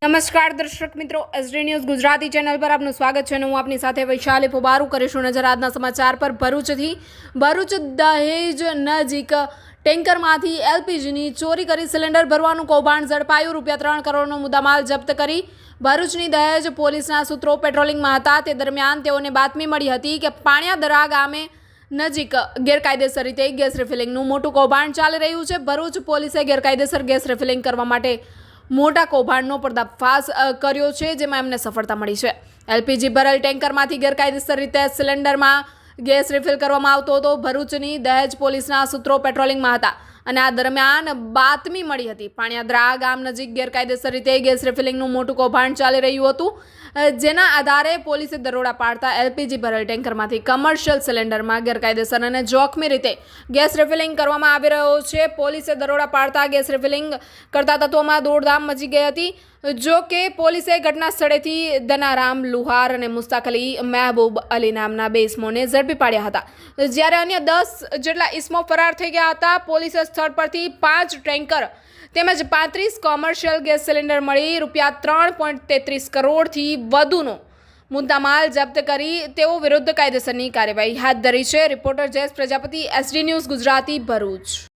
નમસ્કાર દર્શક મિત્રો, એસડી ન્યૂઝ ગુજરાતી ચેનલ પર આપનું સ્વાગત છે. હું આપની સાથે વૈશાલી ફુબારુ કરીશું નજર આજના સમાચાર પર. ભરૂચ દહેજ નજીક ટેન્કરમાંથી એલપીજીની ચોરી કરી સિલિન્ડર ભરવાનું કૌભાંડ ઝડપાયું. ₹3 કરોડનો મુદ્દામાલ જપ્ત કરી ભરૂચની દહેજ પોલીસના સૂત્રો પેટ્રોલિંગમાં હતા. તે દરમિયાન તેઓને બાતમી મળી હતી કે પાણિયાદરા ગામે નજીક ગેરકાયદેસર રીતે ગેસ રિફિલિંગનું મોટું કૌભાંડ ચાલી રહ્યું છે. ભરૂચ પોલીસે ગેરકાયદેસર ગેસ રિફિલિંગ કરવા માટે મોટા કૌભાંડનો પર્દાફાશ કર્યો છે, જેમાં એમને સફળતા મળી છે. એલપીજી ભરેલ ટેન્કરમાંથી ગેરકાયદેસર રીતે સિલિન્ડરમાં ગેસ રિફિલ કરવામાં આવતો હતો. ભરૂચની દહેજ પોલીસના સૂત્રો પેટ્રોલિંગમાં હતા અને આ દરમિયાન બાતમી મળી હતી પાણિયાદરા ગામ નજીક ગેરકાયદેસર રીતે ગેસ રિફિલિંગનું મોટું કૌભાંડ ચાલી રહ્યું હતું, જેના આધારે પોલીસે દરોડા પાડતા એલપીજી ભરેલ ટેન્કરમાંથી કમર્શિયલ સિલિન્ડરમાં ગેરકાયદેસર અને જોખમી રીતે ગેસ રિફિલિંગ કરવામાં આવી રહ્યો છે. પોલીસે દરોડા પાડતા ગેસ રિફિલિંગ કરતા તત્વોમાં દોડધામ મચી ગઈ હતી. જો કે પોલીસે ઘટના સ્થળેથી ધનારામ લુહાર અને મુસ્તાક અલી મહેબૂબ અલી નામના 2 ઇસમોને ઝડપી પાડ્યા હતા, જ્યારે અન્ય 10 જેટલા ઇસમો ફરાર થઈ ગયા હતા. પોલીસે સ્થળ પરથી 5 ટેન્કર તેમજ 35 કોમર્શિયલ ગેસ સિલિન્ડર મળી ₹3.33 કરોડથી વધુનો મુદ્દામાલ જપ્ત કરી તેઓ વિરુદ્ધ કાયદેસરની કાર્યવાહી હાથ ધરી છે. Reporter Jayesh Prajapati, SD news Gujarati, Bharuch.